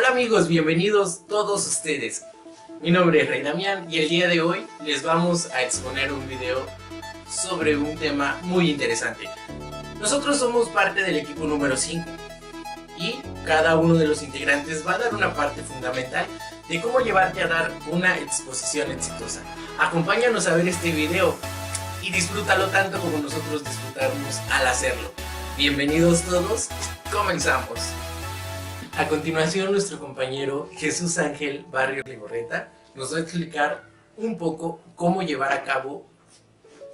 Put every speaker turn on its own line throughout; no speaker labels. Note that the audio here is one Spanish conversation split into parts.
Hola amigos, bienvenidos todos ustedes. Mi nombre es Rey Damián y el día de hoy les vamos a exponer un video sobre un tema muy interesante. Nosotros somos parte del equipo número 5 y cada uno de los integrantes va a dar una parte fundamental de cómo llevarte a dar una exposición exitosa. Acompáñanos a ver este video y disfrútalo tanto como nosotros disfrutamos al hacerlo. Bienvenidos todos, comenzamos. A continuación, nuestro compañero Jesús Ángel Barrios Legorreta nos va a explicar un poco cómo llevar a cabo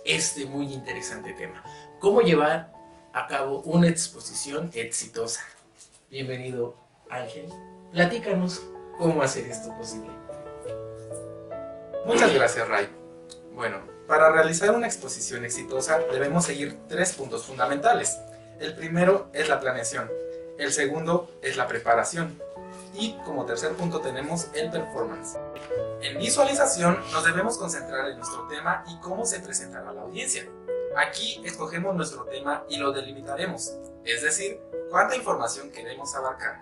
este muy interesante tema. Cómo llevar a cabo una exposición exitosa. Bienvenido, Ángel. Platícanos cómo hacer esto posible.
Muchas gracias, Ray. Bueno, para realizar una exposición exitosa debemos seguir 3 puntos fundamentales. El primero es la planeación. El segundo es la preparación y como tercer punto tenemos el performance. En visualización nos debemos concentrar en nuestro tema y cómo se presentará a la audiencia. Aquí escogemos nuestro tema y lo delimitaremos, es decir, cuánta información queremos abarcar.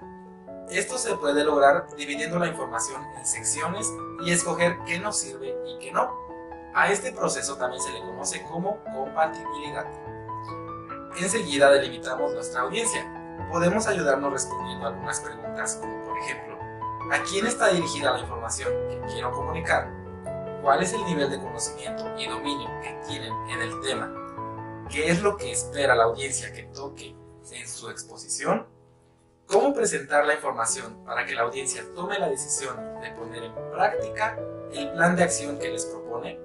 Esto se puede lograr dividiendo la información en secciones y escoger qué nos sirve y qué no. A este proceso también se le conoce como compatibilidad. Enseguida delimitamos nuestra audiencia. Podemos ayudarnos respondiendo algunas preguntas como por ejemplo, ¿a quién está dirigida la información que quiero comunicar? ¿Cuál es el nivel de conocimiento y dominio que tienen en el tema? ¿Qué es lo que espera la audiencia que toque en su exposición? ¿Cómo presentar la información para que la audiencia tome la decisión de poner en práctica el plan de acción que les propone?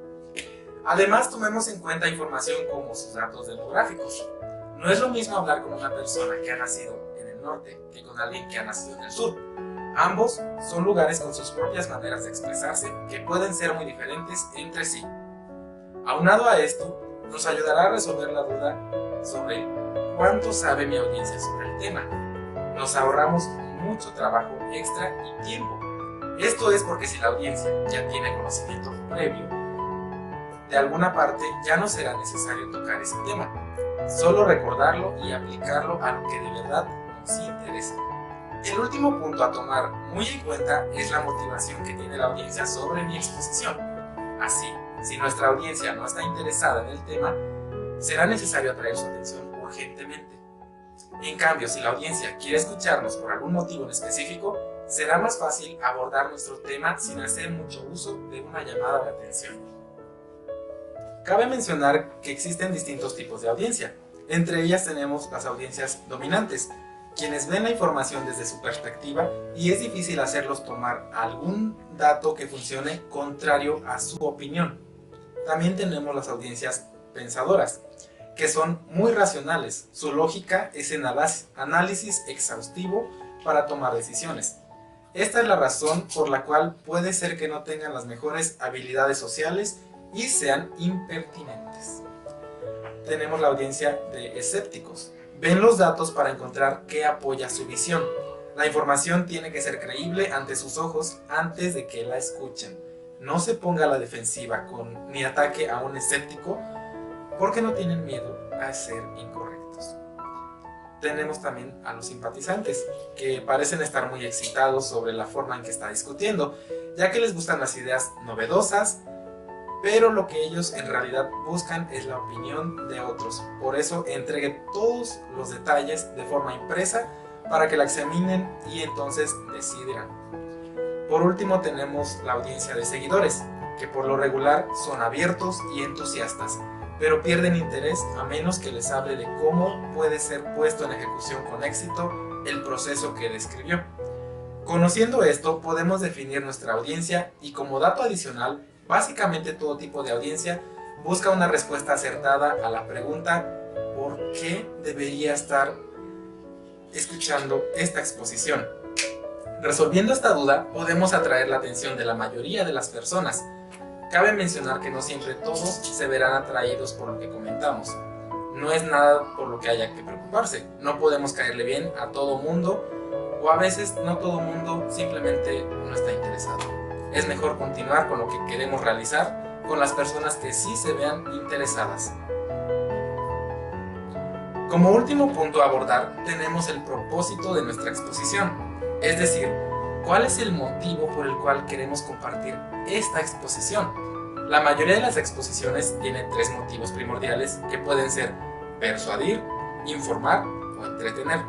Además, tomemos en cuenta información como sus datos demográficos. No es lo mismo hablar con una persona que ha nacido en el norte que con alguien que ha nacido en el sur. Ambos son lugares con sus propias maneras de expresarse que pueden ser muy diferentes entre sí. Aunado a esto, nos ayudará a resolver la duda sobre cuánto sabe mi audiencia sobre el tema. Nos ahorramos mucho trabajo extra y tiempo. Esto es porque si la audiencia ya tiene conocimiento previo, de alguna parte ya no será necesario tocar ese tema. Solo recordarlo y aplicarlo a lo que de verdad nos interesa. El último punto a tomar muy en cuenta es la motivación que tiene la audiencia sobre mi exposición. Así, si nuestra audiencia no está interesada en el tema, será necesario atraer su atención urgentemente. En cambio, si la audiencia quiere escucharnos por algún motivo en específico, será más fácil abordar nuestro tema sin hacer mucho uso de una llamada de atención. Cabe mencionar que existen distintos tipos de audiencia. Entre ellas tenemos las audiencias dominantes, quienes ven la información desde su perspectiva y es difícil hacerlos tomar algún dato que funcione contrario a su opinión. También tenemos las audiencias pensadoras, que son muy racionales. Su lógica es en análisis exhaustivo para tomar decisiones. Esta es la razón por la cual puede ser que no tengan las mejores habilidades sociales y sean impertinentes. Tenemos la audiencia de escépticos. Ven los datos para encontrar qué apoya su visión. La información tiene que ser creíble ante sus ojos antes de que la escuchen. No se ponga a la defensiva ni ataque a un escéptico porque no tienen miedo a ser incorrectos. Tenemos también a los simpatizantes, que parecen estar muy excitados sobre la forma en que está discutiendo, ya que les gustan las ideas novedosas, pero lo que ellos en realidad buscan es la opinión de otros. Por eso entregue todos los detalles de forma impresa para que la examinen y entonces decidan. Por último tenemos la audiencia de seguidores, que por lo regular son abiertos y entusiastas, pero pierden interés a menos que les hable de cómo puede ser puesto en ejecución con éxito el proceso que describió. Conociendo esto, podemos definir nuestra audiencia y como dato adicional, básicamente todo tipo de audiencia busca una respuesta acertada a la pregunta ¿por qué debería estar escuchando esta exposición? Resolviendo esta duda, podemos atraer la atención de la mayoría de las personas. Cabe mencionar que no siempre todos se verán atraídos por lo que comentamos. No es nada por lo que haya que preocuparse. No podemos caerle bien a todo mundo o a veces no todo mundo simplemente no está interesado. Es mejor continuar con lo que queremos realizar con las personas que sí se vean interesadas. Como último punto a abordar, tenemos el propósito de nuestra exposición, es decir, ¿cuál es el motivo por el cual queremos compartir esta exposición? La mayoría de las exposiciones tienen tres motivos primordiales que pueden ser persuadir, informar o entretener.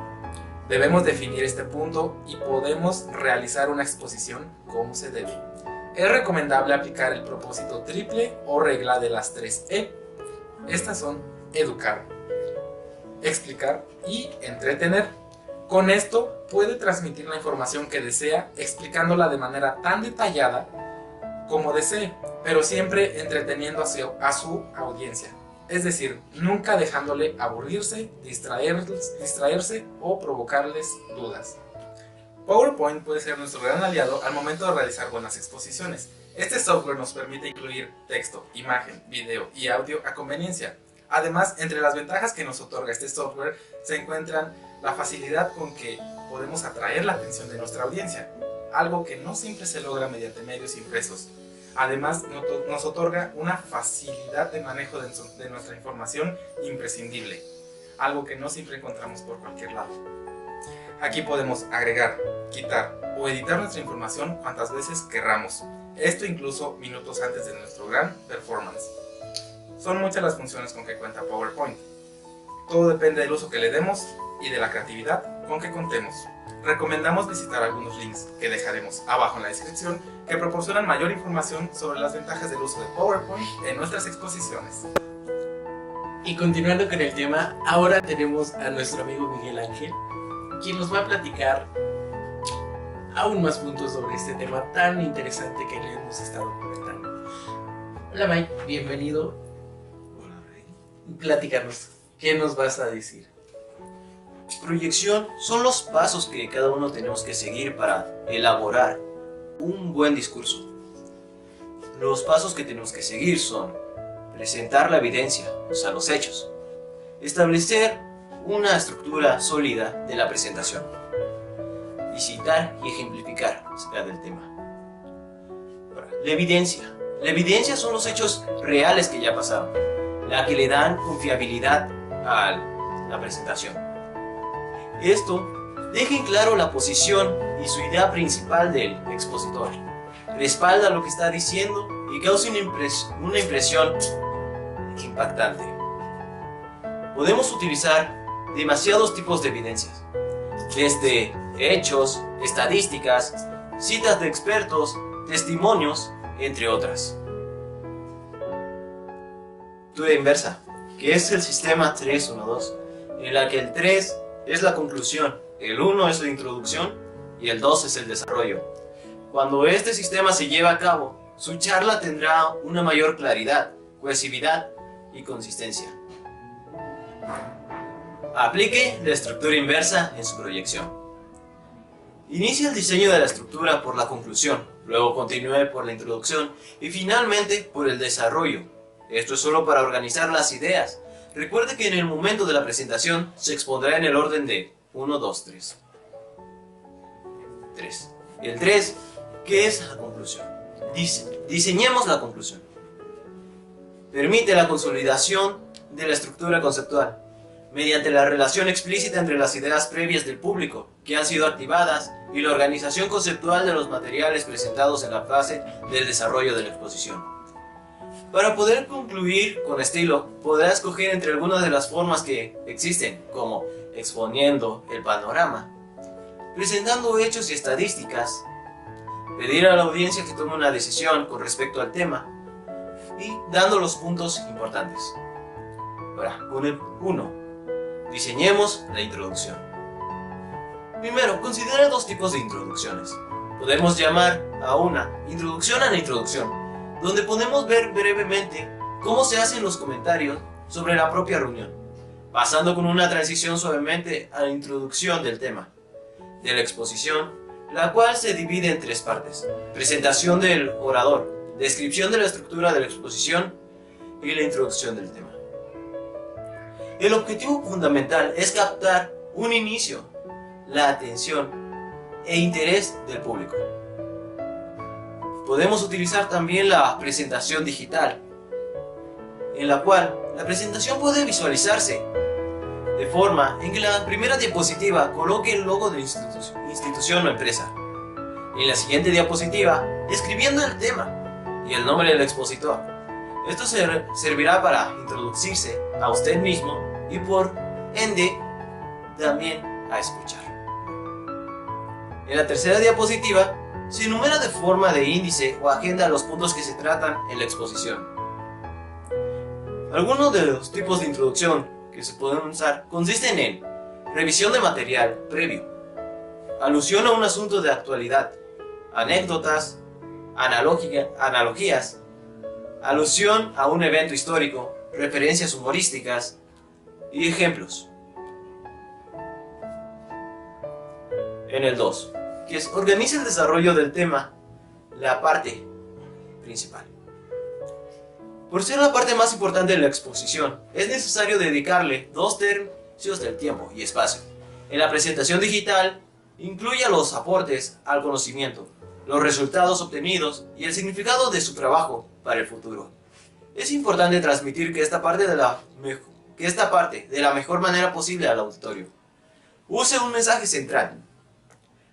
Debemos definir este punto y podemos realizar una exposición como se debe. Es recomendable aplicar el propósito triple o regla de las 3E. Estas son educar, explicar y entretener. Con esto puede transmitir la información que desea explicándola de manera tan detallada como desee, pero siempre entreteniendo a su audiencia. Es decir, nunca dejándole aburrirse, distraerse o provocarles dudas. PowerPoint puede ser nuestro gran aliado al momento de realizar buenas exposiciones. Este software nos permite incluir texto, imagen, video y audio a conveniencia. Además, entre las ventajas que nos otorga este software se encuentran la facilidad con que podemos atraer la atención de nuestra audiencia, algo que no siempre se logra mediante medios impresos. Además, nos otorga una facilidad de manejo de nuestra información imprescindible, algo que no siempre encontramos por cualquier lado. Aquí podemos agregar, quitar o editar nuestra información cuantas veces querramos, esto incluso minutos antes de nuestro gran performance. Son muchas las funciones con que cuenta PowerPoint. Todo depende del uso que le demos y de la creatividad con que contemos. Recomendamos visitar algunos links que dejaremos abajo en la descripción que proporcionan mayor información sobre las ventajas del uso de PowerPoint en nuestras exposiciones.
Y continuando con el tema, ahora tenemos a nuestro amigo Miguel Ángel, quien nos va a platicar aún más puntos sobre este tema tan interesante que le hemos estado comentando. Hola Mike, bienvenido.
Hola Rey.
Platícanos, ¿qué nos vas a decir?
Proyección son los pasos que cada uno tenemos que seguir para elaborar un buen discurso. Los pasos que tenemos que seguir son presentar la evidencia, o sea, los hechos, establecer una estructura sólida de la presentación y citar y ejemplificar acerca del tema. Ahora, la evidencia son los hechos reales que ya pasaron, la que le dan confiabilidad a la presentación. Esto deja en claro la posición y su idea principal del expositor, respalda lo que está diciendo y causa una impresión impactante. Podemos utilizar demasiados tipos de evidencias, desde hechos, estadísticas, citas de expertos, testimonios, entre otras. Estructura inversa, que es el sistema 3-1-2, en la que el 3 es la conclusión, el 1 es la introducción y el 2 es el desarrollo. Cuando este sistema se lleva a cabo, su charla tendrá una mayor claridad, cohesividad y consistencia. Aplique la estructura inversa en su proyección. Inicie el diseño de la estructura por la conclusión, luego continúe por la introducción y finalmente por el desarrollo. Esto es solo para organizar las ideas. Recuerde que en el momento de la presentación se expondrá en el orden de 1, 2, 3. 3. El 3, ¿qué es la conclusión? Diseñemos la conclusión. Permite la consolidación de la estructura conceptual mediante la relación explícita entre las ideas previas del público que han sido activadas y la organización conceptual de los materiales presentados en la fase del desarrollo de la exposición. Para poder concluir con estilo, podrá escoger entre algunas de las formas que existen, como exponiendo el panorama, presentando hechos y estadísticas, pedir a la audiencia que tome una decisión con respecto al tema y dando los puntos importantes. Ahora, con el 1, diseñemos la introducción. Primero, considera dos tipos de introducciones. Podemos llamar a una introducción a la introducción, donde podemos ver brevemente cómo se hacen los comentarios sobre la propia reunión, pasando con una transición suavemente a la introducción del tema, de la exposición, la cual se divide en tres partes: presentación del orador, descripción de la estructura de la exposición y la introducción del tema. El objetivo fundamental es captar un inicio, la atención e interés del público. Podemos utilizar también la presentación digital, en la cual la presentación puede visualizarse de forma en que la primera diapositiva coloque el logo de la institución o empresa. En la siguiente diapositiva, escribiendo el tema y el nombre del expositor. Esto servirá para introducirse a usted mismo y por ende también a escuchar. En la tercera diapositiva se enumera de forma de índice o agenda los puntos que se tratan en la exposición. Algunos de los tipos de introducción que se pueden usar consisten en revisión de material previo, alusión a un asunto de actualidad, anécdotas, analogías, alusión a un evento histórico, referencias humorísticas y ejemplos. En el 2, que es organiza el desarrollo del tema, la parte principal. Por ser la parte más importante de la exposición, es necesario dedicarle 2 tercios del tiempo y espacio. En la presentación digital, incluya los aportes al conocimiento, los resultados obtenidos y el significado de su trabajo para el futuro. Es importante transmitir que esta parte de la mejor manera posible al auditorio. Use un mensaje central,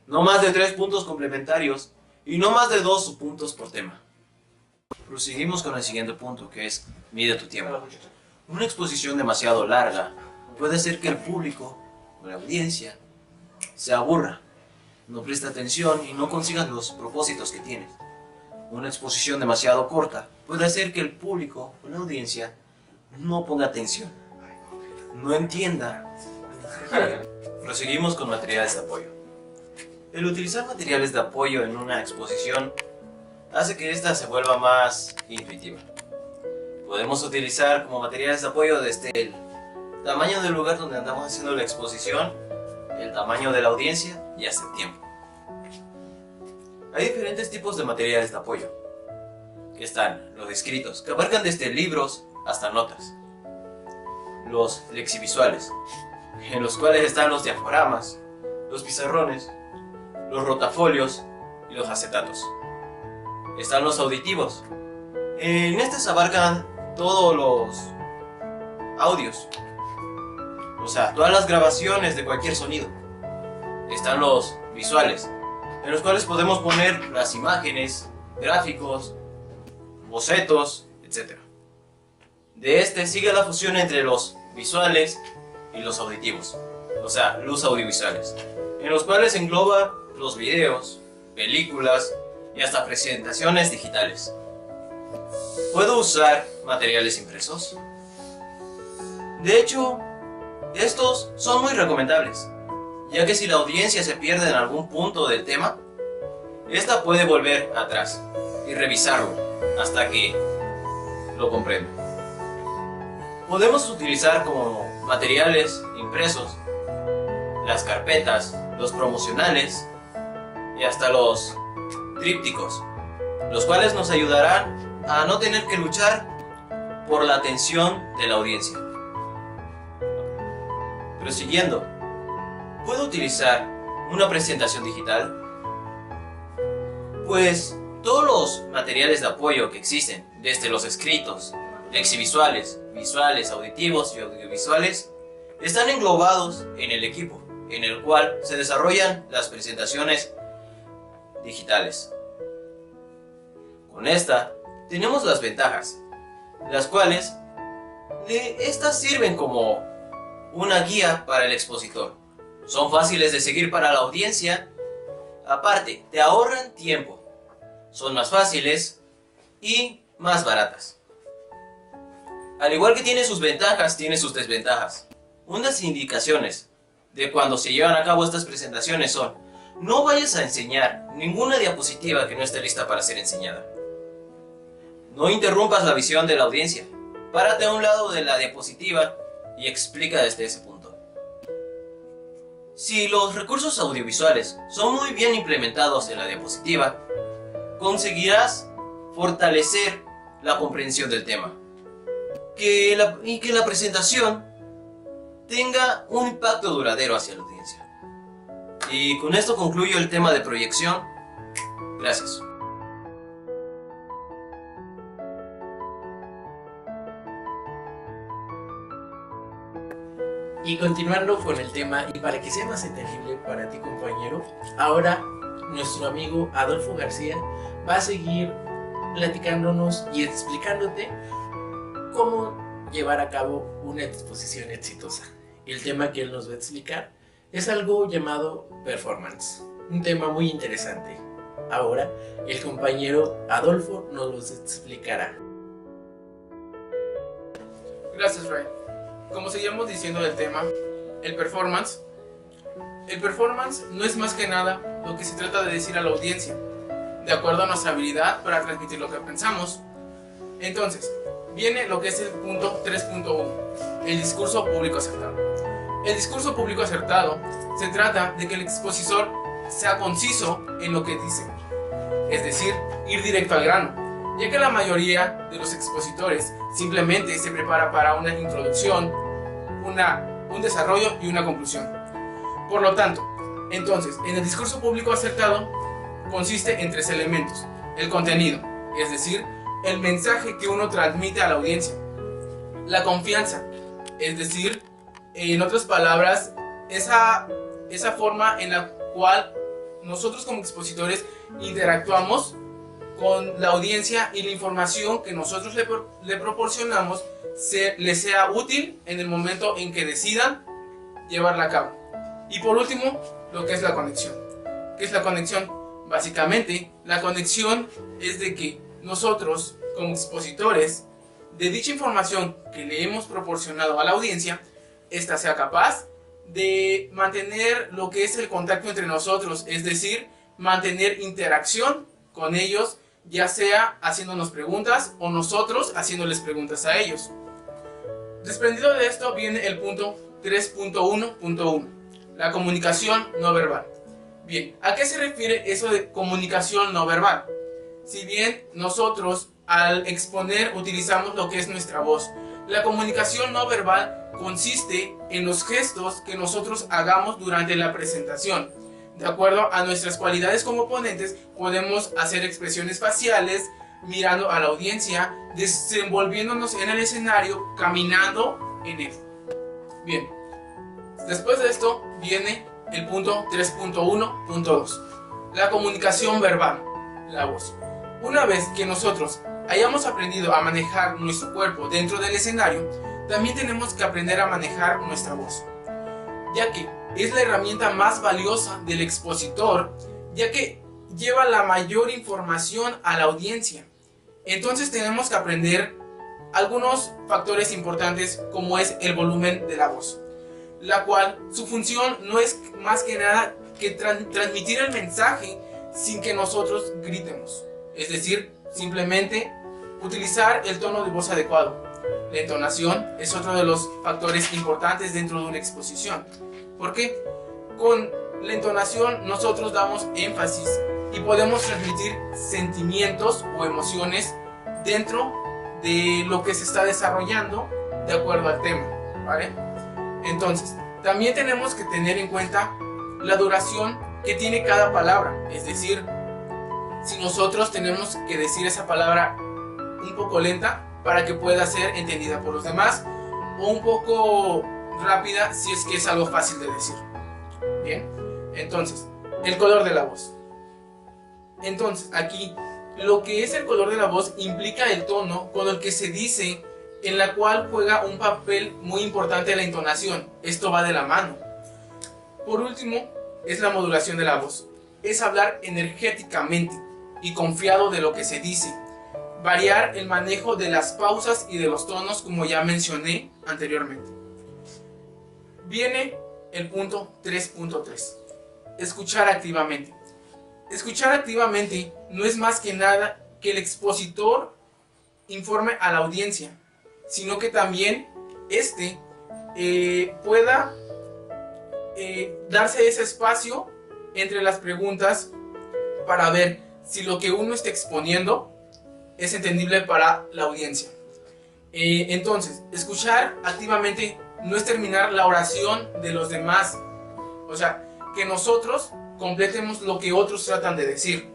no más de 3 puntos complementarios y no más de 2 subpuntos por tema. Proseguimos con el siguiente punto, que es mide tu tiempo. Una exposición demasiado larga puede hacer que el público o la audiencia se aburra, no preste atención y no consigas los propósitos que tienes. Una exposición demasiado corta puede hacer que el público o la audiencia no ponga atención, no entienda. Proseguimos con materiales de apoyo. El utilizar materiales de apoyo en una exposición hace que ésta se vuelva más intuitiva. Podemos utilizar como materiales de apoyo desde el tamaño del lugar donde andamos haciendo la exposición, el tamaño de la audiencia y hasta el tiempo. Hay diferentes tipos de materiales de apoyo, que están los escritos, que abarcan desde libros hasta notas. Los lexivisuales, en los cuales están los diaforamas, los pizarrones, los rotafolios y los acetatos. Están los auditivos. En estos abarcan todos los audios, o sea, todas las grabaciones de cualquier sonido. Están los visuales, en los cuales podemos poner las imágenes, gráficos, bocetos, etc. De este sigue la fusión entre los visuales y los auditivos, o sea, los audiovisuales, en los cuales engloba los videos, películas y hasta presentaciones digitales. ¿Puedo usar materiales impresos? De hecho, estos son muy recomendables, ya que si la audiencia se pierde en algún punto del tema, esta puede volver atrás y revisarlo hasta que lo comprenda. Podemos utilizar como materiales impresos las carpetas, los promocionales y hasta los trípticos, los cuales nos ayudarán a no tener que luchar por la atención de la audiencia. Prosiguiendo, ¿puedo utilizar una presentación digital? Pues todos los materiales de apoyo que existen, desde los escritos, lexivisuales, visuales, auditivos y audiovisuales, están englobados en el equipo en el cual se desarrollan las presentaciones digitales. Con esta tenemos las ventajas, las cuales estas sirven como una guía para el expositor. Son fáciles de seguir para la audiencia, aparte te ahorran tiempo, son más fáciles y más baratas. Al igual que tiene sus ventajas, tiene sus desventajas. Unas indicaciones de cuando se llevan a cabo estas presentaciones son: no vayas a enseñar ninguna diapositiva que no esté lista para ser enseñada. No interrumpas la visión de la audiencia. Párate a un lado de la diapositiva y explica desde ese punto. Si los recursos audiovisuales son muy bien implementados en la diapositiva, conseguirás fortalecer la comprensión del tema y que la presentación tenga un impacto duradero hacia la audiencia. Y con esto concluyo el tema de proyección. Gracias.
Y continuando con el tema, y para que sea más entendible para ti, compañero, ahora nuestro amigo Adolfo García va a seguir platicándonos y explicándote cómo llevar a cabo una exposición exitosa. El tema que él nos va a explicar es algo llamado performance, un tema muy interesante. Ahora el compañero Adolfo nos lo explicará.
Gracias, Ray. Como seguíamos diciendo del tema, el performance no es más que nada lo que se trata de decir a la audiencia, de acuerdo a nuestra habilidad para transmitir lo que pensamos. Entonces, viene lo que es el punto 3.1, el discurso público acertado. El discurso público acertado se trata de que el expositor sea conciso en lo que dice, es decir, ir directo al grano, ya que la mayoría de los expositores simplemente se prepara para una introducción, un desarrollo y una conclusión. Por lo tanto, entonces, en el discurso público acertado consiste en 3 elementos: el contenido, es decir, el mensaje que uno transmite a la audiencia; la confianza, es decir, en otras palabras, esa forma en la cual nosotros como expositores interactuamos con la audiencia y la información que nosotros le proporcionamos les sea útil en el momento en que decidan llevarla a cabo. Y por último, lo que es la conexión. ¿Qué es la conexión? Básicamente, la conexión es de que nosotros, como expositores, de dicha información que le hemos proporcionado a la audiencia, ésta sea capaz de mantener lo que es el contacto entre nosotros, es decir, mantener interacción con ellos, ya sea haciéndonos preguntas o nosotros haciéndoles preguntas a ellos. Desprendido de esto viene el punto 3.1.1, la comunicación no verbal. Bien, ¿a qué se refiere eso de comunicación no verbal? Si bien nosotros al exponer utilizamos lo que es nuestra voz, la comunicación no verbal consiste en los gestos que nosotros hagamos durante la presentación. De acuerdo a nuestras cualidades como ponentes, podemos hacer expresiones faciales, mirando a la audiencia, desenvolviéndonos en el escenario, caminando en él. Bien, después de esto viene el punto 3.1.2, la comunicación verbal, la voz. Una vez que nosotros hayamos aprendido a manejar nuestro cuerpo dentro del escenario, también tenemos que aprender a manejar nuestra voz, ya que es la herramienta más valiosa del expositor, ya que lleva la mayor información a la audiencia. Entonces tenemos que aprender algunos factores importantes, como es el volumen de la voz, la cual su función no es más que nada que transmitir el mensaje sin que nosotros gritemos, es decir, simplemente utilizar el tono de voz adecuado. La entonación es otro de los factores importantes dentro de una exposición. ¿Por qué? Con la entonación nosotros damos énfasis y podemos transmitir sentimientos o emociones dentro de lo que se está desarrollando de acuerdo al tema, ¿vale? Entonces, también tenemos que tener en cuenta la duración que tiene cada palabra, es decir, si nosotros tenemos que decir esa palabra un poco lenta para que pueda ser entendida por los demás, o un poco rápida si es que es algo fácil de decir. Bien, entonces, el color de la voz. Entonces, aquí, lo que es el color de la voz implica el tono con el que se dice, en la cual juega un papel muy importante la entonación. Esto va de la mano. Por último, es la modulación de la voz. Es hablar energéticamente y confiado de lo que se dice. Variar el manejo de las pausas y de los tonos, como ya mencioné anteriormente. Viene el punto 3.3. Escuchar activamente. Escuchar activamente no es más que nada que el expositor informe a la audiencia, sino que también pueda darse ese espacio entre las preguntas para ver si lo que uno está exponiendo es entendible para la audiencia. Entonces, escuchar activamente no es terminar la oración de los demás, o sea, que nosotros completemos lo que otros tratan de decir.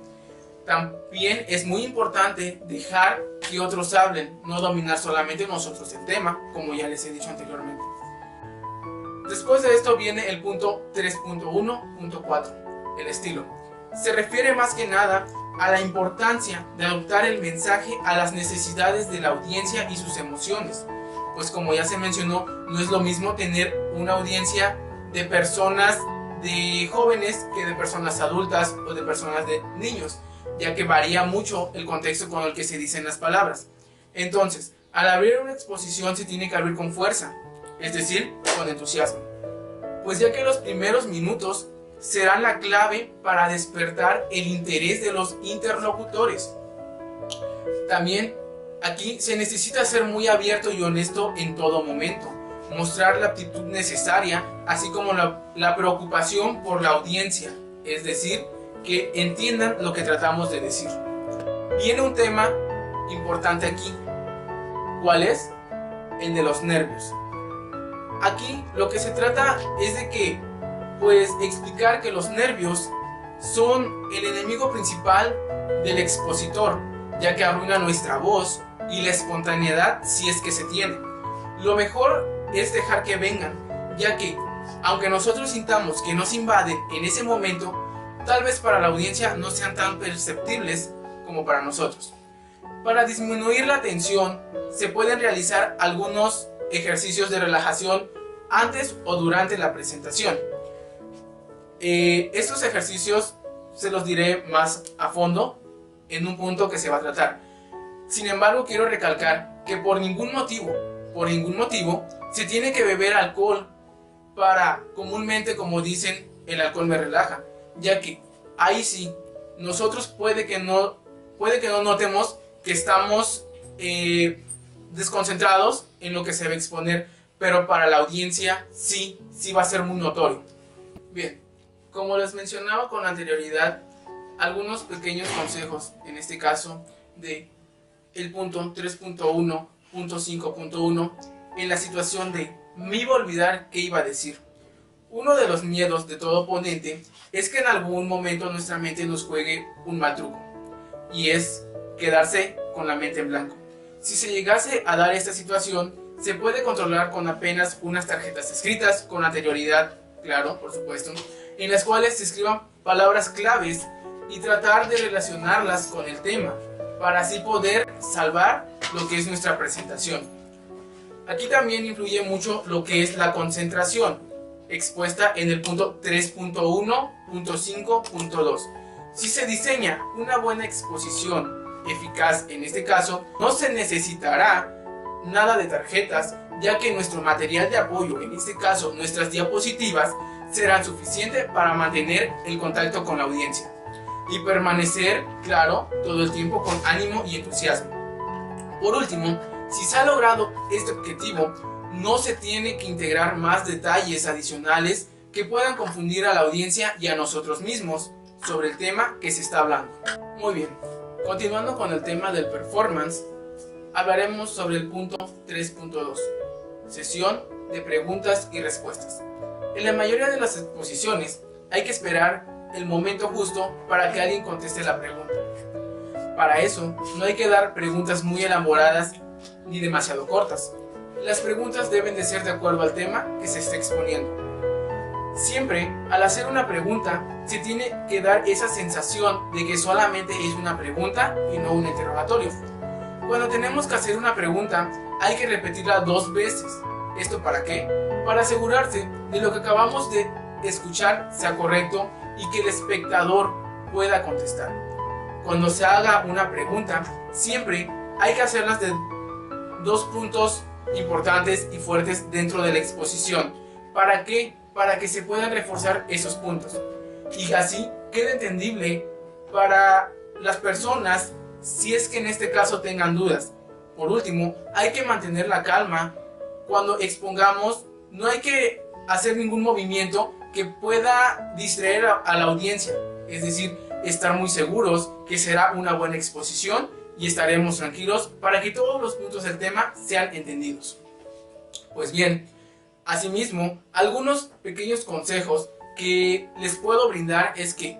También es muy importante dejar que otros hablen, no dominar solamente nosotros el tema, como ya les he dicho anteriormente. Después de esto viene el punto 3.1.4, el estilo. se refiere más que nada a la importancia de adaptar el mensaje a las necesidades de la audiencia y sus emociones. Pues como ya se mencionó, no es lo mismo tener una audiencia de personas de jóvenes que de personas adultas o de personas de niños, ya que varía mucho el contexto con el que se dicen las palabras. Entonces, al abrir una exposición se tiene que abrir con fuerza, es decir, con entusiasmo, pues ya que los primeros minutos serán la clave para despertar el interés de los interlocutores. También aquí se necesita ser muy abierto y honesto en todo momento, mostrar la actitud necesaria, así como la preocupación por la audiencia, es decir, que entiendan lo que tratamos de decir. Viene un tema importante aquí. ¿Cuál es? El de los nervios. Aquí lo que se trata es de que, explicar que los nervios son el enemigo principal del expositor, ya que arruina nuestra voz y la espontaneidad si es que se tiene. Lo mejor es dejar que vengan, ya que, aunque nosotros sintamos que nos invaden en ese momento, tal vez para la audiencia no sean tan perceptibles como para nosotros. Para disminuir la tensión, se pueden realizar algunos ejercicios de relajación antes o durante la presentación. Estos ejercicios se los diré más a fondo en un punto que se va a tratar. Sin embargo, quiero recalcar que por ningún motivo, se tiene que beber alcohol para, comúnmente como dicen, el alcohol me relaja, ya que ahí sí, nosotros puede que no notemos que estamos desconcentrados en lo que se va a exponer, pero para la audiencia sí va a ser muy notorio. Bien, como les mencionaba con anterioridad, algunos pequeños consejos, en este caso de el punto 3.1.5.1, en la situación de me iba a olvidar qué iba a decir. Uno de los miedos de todo ponente es que en algún momento nuestra mente nos juegue un mal truco, y es quedarse con la mente en blanco. Si se llegase a dar esta situación, se puede controlar con apenas unas tarjetas escritas con anterioridad, claro, por supuesto, en las cuales se escriban palabras claves y tratar de relacionarlas con el tema, para así poder salvar lo que es nuestra presentación. Aquí también influye mucho lo que es la concentración, expuesta en el punto 3.1.5.2. Si se diseña una buena exposición eficaz en este caso, no se necesitará nada de tarjetas, ya que nuestro material de apoyo, en este caso nuestras diapositivas, serán suficientes para mantener el contacto con la audiencia y permanecer, claro, todo el tiempo con ánimo y entusiasmo. Por último, si se ha logrado este objetivo, no se tiene que integrar más detalles adicionales que puedan confundir a la audiencia y a nosotros mismos sobre el tema que se está hablando. Muy bien, continuando con el tema del performance, hablaremos sobre el punto 3.2, sesión de preguntas y respuestas. En la mayoría de las exposiciones hay que esperar el momento justo para que alguien conteste la pregunta. Para eso no hay que dar preguntas muy elaboradas ni demasiado cortas. Las preguntas deben de ser de acuerdo al tema que se está exponiendo. Siempre, al hacer una pregunta, se tiene que dar esa sensación de que solamente es una pregunta y no un interrogatorio. Cuando tenemos que hacer una pregunta, hay que repetirla 2 veces. ¿Esto para qué? Para asegurarse de lo que acabamos de escuchar sea correcto y que el espectador pueda contestar. Cuando se haga una pregunta, siempre hay que hacerlas de 2 puntos importantes y fuertes dentro de la exposición. ¿Para qué? Para que se puedan reforzar esos puntos y así quede entendible para las personas, si es que en este caso tengan dudas. Por último, hay que mantener la calma cuando expongamos. No hay que hacer ningún movimiento que pueda distraer a la audiencia, es decir, estar muy seguros que será una buena exposición y estaremos tranquilos para que todos los puntos del tema sean entendidos. Pues bien, asimismo, algunos pequeños consejos que les puedo brindar es que,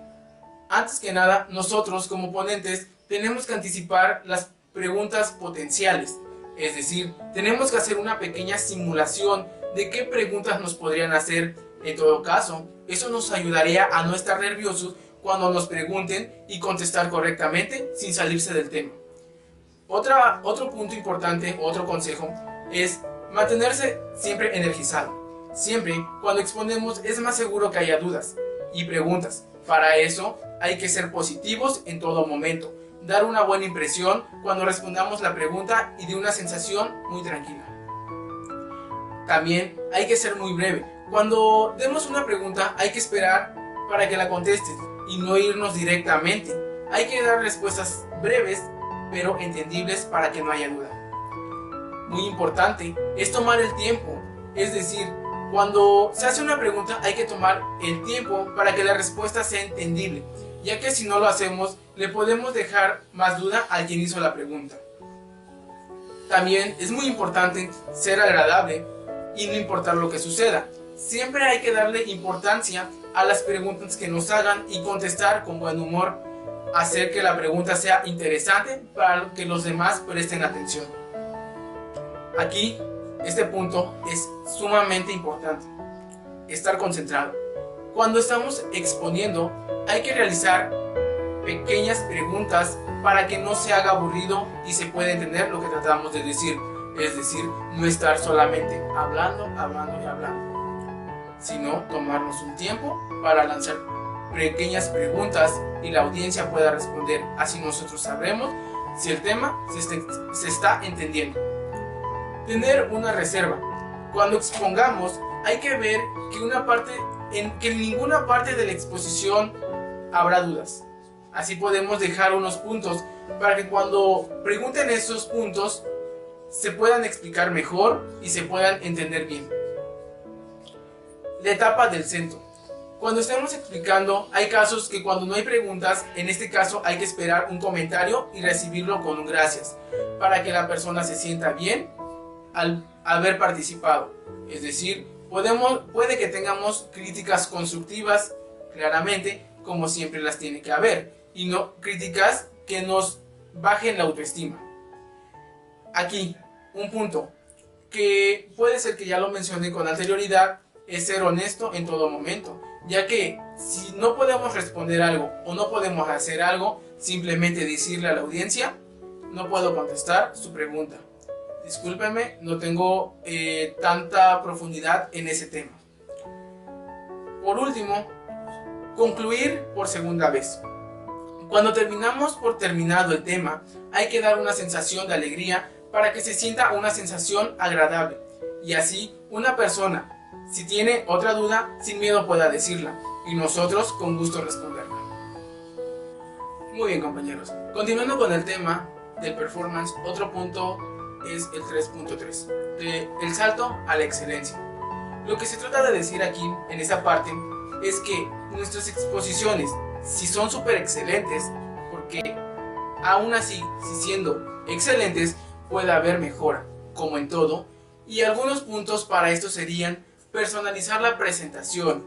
antes que nada, nosotros como ponentes tenemos que anticipar las preguntas potenciales, es decir, tenemos que hacer una pequeña simulación de qué preguntas nos podrían hacer. En todo caso, eso nos ayudaría a no estar nerviosos cuando nos pregunten y contestar correctamente sin salirse del tema. Otro punto importante, otro consejo, es mantenerse siempre energizado. Siempre cuando exponemos es más seguro que haya dudas y preguntas. Para eso hay que ser positivos en todo momento, dar una buena impresión cuando respondamos la pregunta y de una sensación muy tranquila. También hay que ser muy breve. Cuando demos una pregunta hay que esperar para que la contestes y no irnos directamente. Hay que dar respuestas breves pero entendibles para que no haya duda. Muy importante es tomar el tiempo, es decir, cuando se hace una pregunta hay que tomar el tiempo para que la respuesta sea entendible, ya que si no lo hacemos le podemos dejar más duda al quien hizo la pregunta. También es muy importante ser agradable y no importar lo que suceda. Siempre hay que darle importancia a las preguntas que nos hagan y contestar con buen humor, hacer que la pregunta sea interesante para que los demás presten atención. Aquí, este punto es sumamente importante, estar concentrado. Cuando estamos exponiendo, hay que realizar pequeñas preguntas para que no se haga aburrido y se pueda entender lo que tratamos de decir. Es decir, no estar solamente hablando y hablando, sino tomarnos un tiempo para lanzar pequeñas preguntas y la audiencia pueda responder. Así nosotros sabremos si el tema se está entendiendo. Tener una reserva. Cuando expongamos, hay que ver que en ninguna parte de la exposición habrá dudas. Así podemos dejar unos puntos para que cuando pregunten esos puntos se puedan explicar mejor y se puedan entender bien. La etapa del centro. Cuando estemos explicando, hay casos que cuando no hay preguntas, en este caso hay que esperar un comentario y recibirlo con un gracias, para que la persona se sienta bien al haber participado. Es decir, puede que tengamos críticas constructivas, claramente, como siempre las tiene que haber, y no críticas que nos bajen la autoestima. Aquí, un punto que puede ser que ya lo mencioné con anterioridad, es ser honesto en todo momento, ya que si no podemos responder algo o no podemos hacer algo, simplemente decirle a la audiencia: no puedo contestar su pregunta, discúlpeme, no tengo tanta profundidad en ese tema. Por último, concluir por segunda vez. Cuando terminamos por terminado el tema, hay que dar una sensación de alegría para que se sienta una sensación agradable, y así una persona, si tiene otra duda, sin miedo pueda decirla y nosotros con gusto responderla. Muy bien, compañeros, continuando con el tema del performance, otro punto es el 3.3, el salto a la excelencia. Lo que se trata de decir aquí en esa parte es que nuestras exposiciones, si son súper excelentes, porque aún así, si siendo excelentes, puede haber mejora, como en todo, y algunos puntos para esto serían: personalizar la presentación,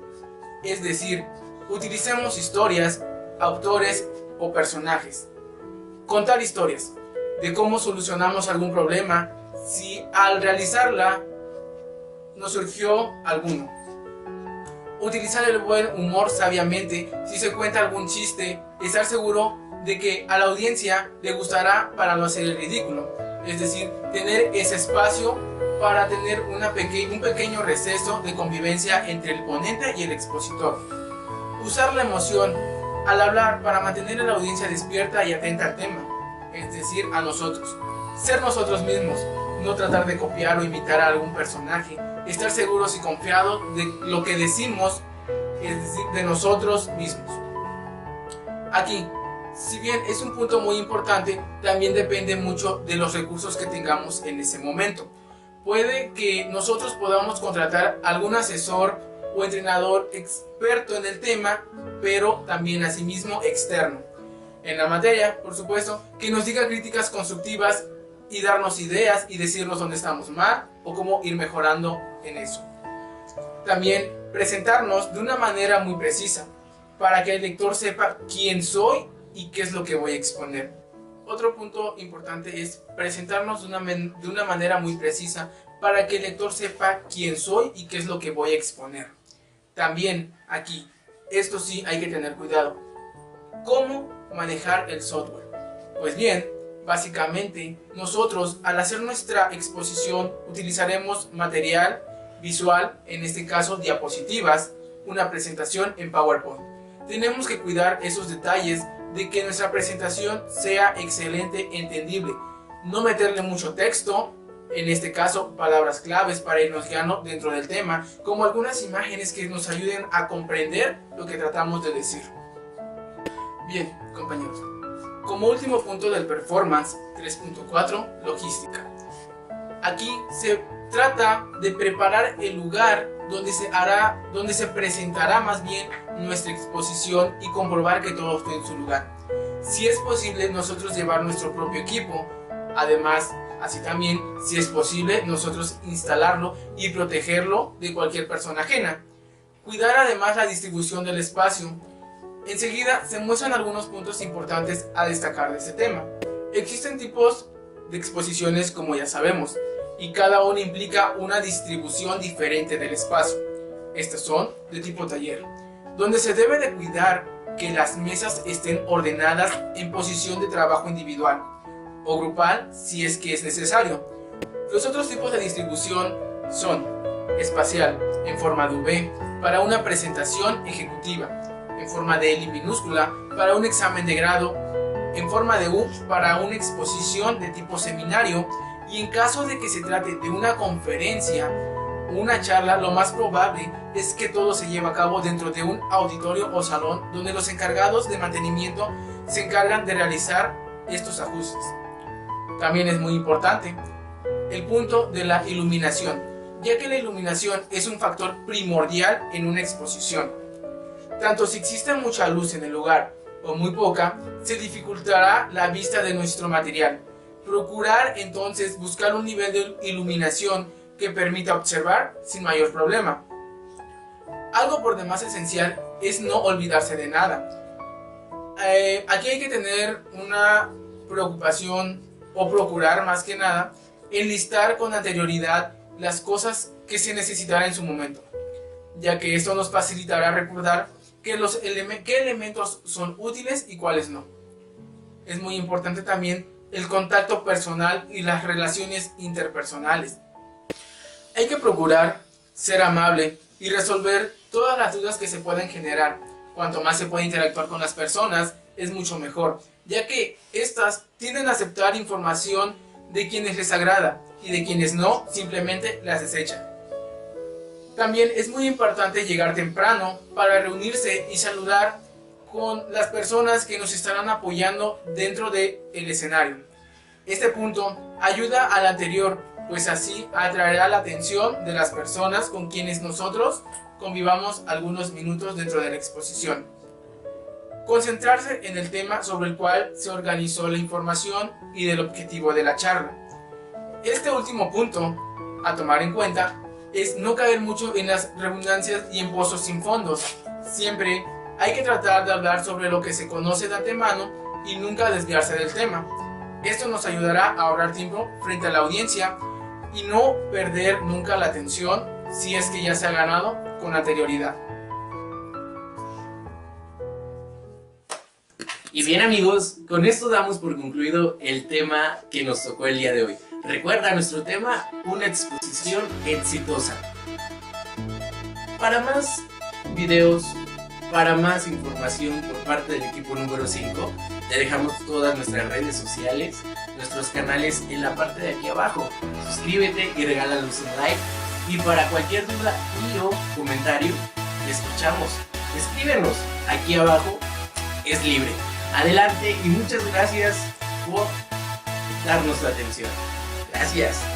es decir, utilicemos historias, autores o personajes. Contar historias de cómo solucionamos algún problema, si al realizarla nos surgió alguno. Utilizar el buen humor sabiamente, si se cuenta algún chiste, estar seguro de que a la audiencia le gustará para no hacer el ridículo. Es decir, tener ese espacio para tener un pequeño receso de convivencia entre el ponente y el expositor. Usar la emoción al hablar para mantener a la audiencia despierta y atenta al tema, es decir, a nosotros. Ser nosotros mismos, no tratar de copiar o imitar a algún personaje, estar seguros y confiados de lo que decimos, es decir, de nosotros mismos. Aquí, si bien es un punto muy importante, también depende mucho de los recursos que tengamos en ese momento. Puede que nosotros podamos contratar algún asesor o entrenador experto en el tema, pero también asimismo externo en la materia, por supuesto, que nos diga críticas constructivas y darnos ideas y decirnos dónde estamos mal o cómo ir mejorando en eso. También presentarnos de una manera muy precisa para que el lector sepa quién soy y qué es lo que voy a exponer. Otro punto importante es presentarnos de una manera muy precisa para que el lector sepa quién soy y qué es lo que voy a exponer. También aquí, esto sí hay que tener cuidado. ¿Cómo manejar el software? Pues bien, básicamente nosotros al hacer nuestra exposición utilizaremos material visual, en este caso diapositivas, una presentación en PowerPoint. Tenemos que cuidar esos detalles de que nuestra presentación sea excelente, entendible, no meterle mucho texto, en este caso palabras claves para irnos guiando dentro del tema, como algunas imágenes que nos ayuden a comprender lo que tratamos de decir. Bien, compañeros, como último punto del performance 3.4, logística. Aquí se trata de preparar el lugar donde se presentará más bien nuestra exposición y comprobar que todo esté en su lugar. Si es posible, nosotros llevar nuestro propio equipo. Además, así también, si es posible, nosotros instalarlo y protegerlo de cualquier persona ajena. Cuidar además la distribución del espacio. Enseguida se muestran algunos puntos importantes a destacar de este tema. Existen tipos de exposiciones, como ya sabemos, y cada uno implica una distribución diferente del espacio. Estas son de tipo taller, donde se debe de cuidar que las mesas estén ordenadas en posición de trabajo individual o grupal si es que es necesario. Los otros tipos de distribución son espacial, en forma de V, para una presentación ejecutiva, en forma de L minúscula, para un examen de grado, en forma de U, para una exposición de tipo seminario, y en caso de que se trate de una conferencia o una charla, lo más probable es que todo se lleve a cabo dentro de un auditorio o salón donde los encargados de mantenimiento se encargan de realizar estos ajustes. También es muy importante el punto de la iluminación, ya que la iluminación es un factor primordial en una exposición. Tanto si existe mucha luz en el lugar o muy poca, se dificultará la vista de nuestro material. Procurar entonces buscar un nivel de iluminación que permita observar sin mayor problema. Algo por demás esencial es no olvidarse de nada. Aquí hay que tener una preocupación o procurar más que nada enlistar con anterioridad las cosas que se necesitará en su momento, ya que esto nos facilitará recordar qué elementos son útiles y cuáles no. Es muy importante también el contacto personal y las relaciones interpersonales. Hay que procurar ser amable y resolver todas las dudas que se pueden generar. Cuanto más se puede interactuar con las personas, es mucho mejor, ya que éstas tienden a aceptar información de quienes les agrada y de quienes no, simplemente las desechan. También es muy importante llegar temprano para reunirse y saludar con las personas que nos estarán apoyando dentro del escenario. Este punto ayuda al anterior, pues así atraerá la atención de las personas con quienes nosotros convivamos algunos minutos dentro de la exposición. Concentrarse en el tema sobre el cual se organizó la información y del objetivo de la charla. Este último punto a tomar en cuenta es no caer mucho en las redundancias y en pozos sin fondos. Siempre hay que tratar de hablar sobre lo que se conoce de antemano y nunca desviarse del tema. Esto nos ayudará a ahorrar tiempo frente a la audiencia y no perder nunca la atención si es que ya se ha ganado con anterioridad.
Y bien amigos, con esto damos por concluido el tema que nos tocó el día de hoy. Recuerda nuestro tema, una exposición exitosa. Para más videos, para más información por parte del equipo número 5, te dejamos todas nuestras redes sociales, nuestros canales en la parte de aquí abajo. Suscríbete y regálanos un like. Y para cualquier duda y o comentario, te escuchamos. Escríbenos aquí abajo, es libre. Adelante y muchas gracias por darnos tu atención. Gracias.